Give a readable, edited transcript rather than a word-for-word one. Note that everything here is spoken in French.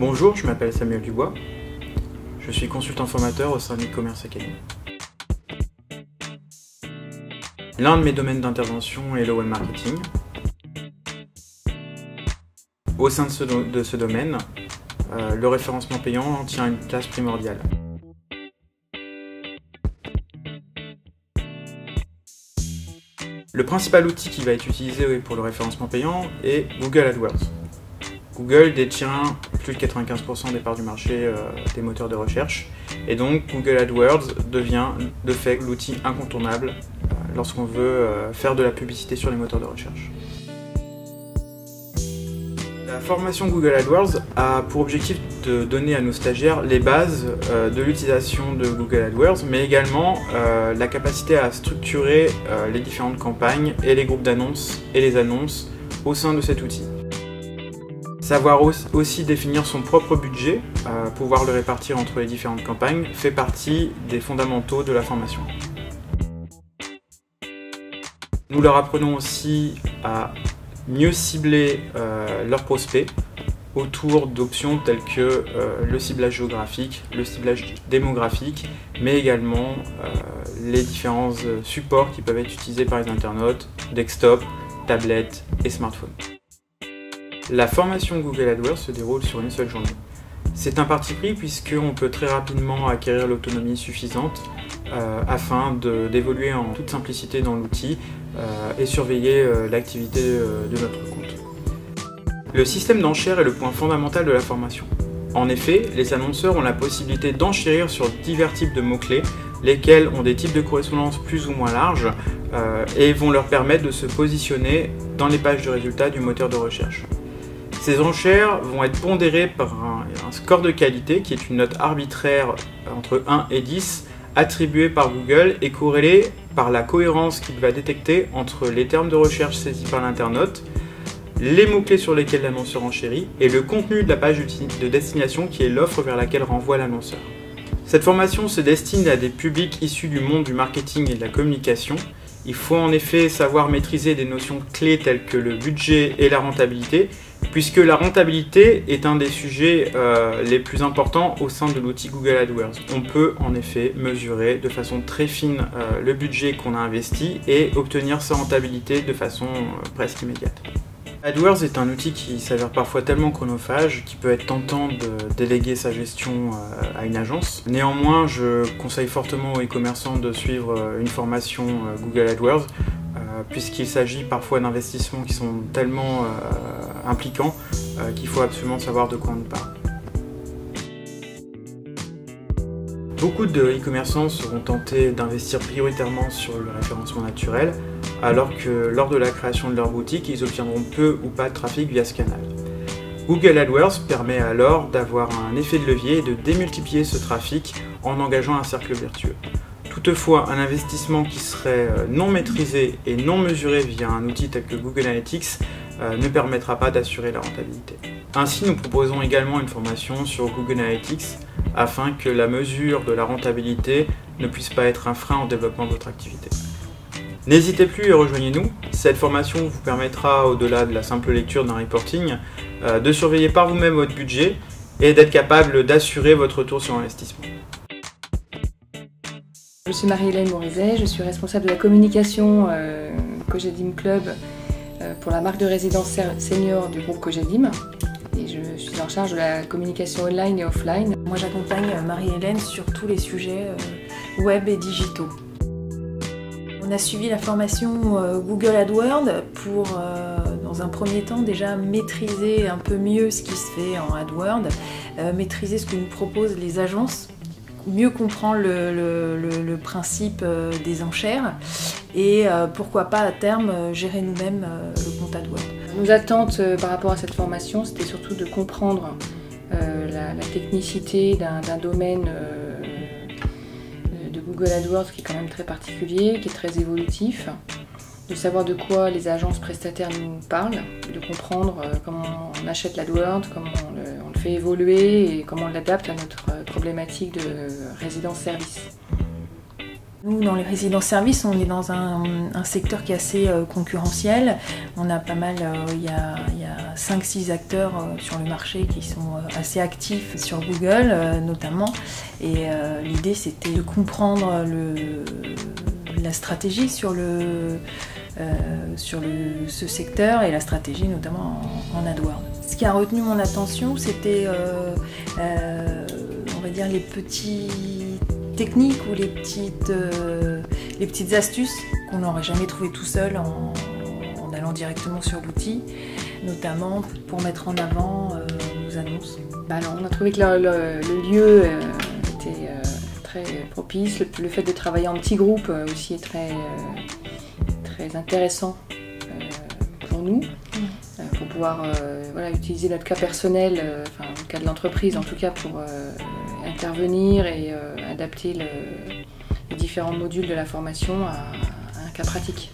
Bonjour, je m'appelle Samuel Dubois. Je suis consultant formateur au sein de l'e-commerce academy. L'un de mes domaines d'intervention est le web marketing. Au sein de ce domaine, le référencement payant tient une place primordiale. Le principal outil qui va être utilisé pour le référencement payant est Google AdWords. Google détient plus de 95% des parts du marché des moteurs de recherche, et donc Google AdWords devient de fait l'outil incontournable lorsqu'on veut faire de la publicité sur les moteurs de recherche. La formation Google AdWords a pour objectif de donner à nos stagiaires les bases de l'utilisation de Google AdWords, mais également la capacité à structurer les différentes campagnes et les groupes d'annonces et les annonces au sein de cet outil. Savoir aussi définir son propre budget, pouvoir le répartir entre les différentes campagnes, fait partie des fondamentaux de la formation. Nous leur apprenons aussi à mieux cibler leurs prospects autour d'options telles que le ciblage géographique, le ciblage démographique, mais également les différents supports qui peuvent être utilisés par les internautes, desktop, tablettes et smartphones. La formation Google AdWords se déroule sur une seule journée. C'est un parti pris puisqu'on peut très rapidement acquérir l'autonomie suffisante afin d'évoluer en toute simplicité dans l'outil et surveiller l'activité de notre compte. Le système d'enchères est le point fondamental de la formation. En effet, les annonceurs ont la possibilité d'enchérir sur divers types de mots-clés, lesquels ont des types de correspondance plus ou moins larges et vont leur permettre de se positionner dans les pages de résultats du moteur de recherche. Ces enchères vont être pondérées par un score de qualité qui est une note arbitraire entre 1 et 10 attribuée par Google et corrélée par la cohérence qu'il va détecter entre les termes de recherche saisis par l'internaute, les mots-clés sur lesquels l'annonceur enchérit et le contenu de la page de destination qui est l'offre vers laquelle renvoie l'annonceur. Cette formation se destine à des publics issus du monde du marketing et de la communication. Il faut en effet savoir maîtriser des notions clés telles que le budget et la rentabilité, puisque la rentabilité est un des sujets les plus importants au sein de l'outil Google AdWords. On peut en effet mesurer de façon très fine le budget qu'on a investi et obtenir sa rentabilité de façon presque immédiate. AdWords est un outil qui s'avère parfois tellement chronophage qu'il peut être tentant de déléguer sa gestion à une agence. Néanmoins, je conseille fortement aux e-commerçants de suivre une formation Google AdWords puisqu'il s'agit parfois d'investissements qui sont tellement impliquants qu'il faut absolument savoir de quoi on parle. Beaucoup de e-commerçants seront tentés d'investir prioritairement sur le référencement naturel, alors que lors de la création de leur boutique, ils obtiendront peu ou pas de trafic via ce canal. Google AdWords permet alors d'avoir un effet de levier et de démultiplier ce trafic en engageant un cercle vertueux. Toutefois, un investissement qui serait non maîtrisé et non mesuré via un outil tel que Google Analytics ne permettra pas d'assurer la rentabilité. Ainsi, nous proposons également une formation sur Google Analytics afin que la mesure de la rentabilité ne puisse pas être un frein au développement de votre activité. N'hésitez plus et rejoignez-nous. Cette formation vous permettra, au-delà de la simple lecture d'un reporting, de surveiller par vous-même votre budget et d'être capable d'assurer votre retour sur investissement. Je suis Marie-Hélène Morizet, je suis responsable de la communication Cogedim Club pour la marque de résidence senior du groupe Cogedim. Et je suis en charge de la communication online et offline. Moi j'accompagne Marie-Hélène sur tous les sujets web et digitaux. On a suivi la formation Google AdWords pour, dans un premier temps, déjà maîtriser un peu mieux ce qui se fait en AdWords, maîtriser ce que nous proposent les agences, mieux comprendre le principe des enchères et pourquoi pas à terme gérer nous-mêmes le compte AdWords. Nos attentes par rapport à cette formation, c'était surtout de comprendre la technicité d'un domaine de Google AdWords qui est quand même très particulier, qui est très évolutif, de savoir de quoi les agences prestataires nous parlent, de comprendre comment on achète l'AdWords, comment on le fait évoluer et comment on l'adapte à notre problématique de résidence-service. Nous, dans les résidences-services, on est dans un secteur qui est assez concurrentiel. On a pas mal, il y a 5-6 acteurs sur le marché qui sont assez actifs sur Google notamment. Et l'idée, c'était de comprendre la stratégie sur ce secteur et la stratégie notamment en AdWords. Ce qui a retenu mon attention, c'était on va dire les petites techniques ou les petites astuces qu'on n'aurait jamais trouvées tout seul en allant directement sur l'outil, notamment pour mettre en avant nos annonces. Alors, on a trouvé que le lieu était très propice, le fait de travailler en petits groupes aussi est très intéressant pour nous, pour pouvoir utiliser notre cas personnel, le cas de l'entreprise en tout cas, pour intervenir et adapter les différents modules de la formation à un cas pratique.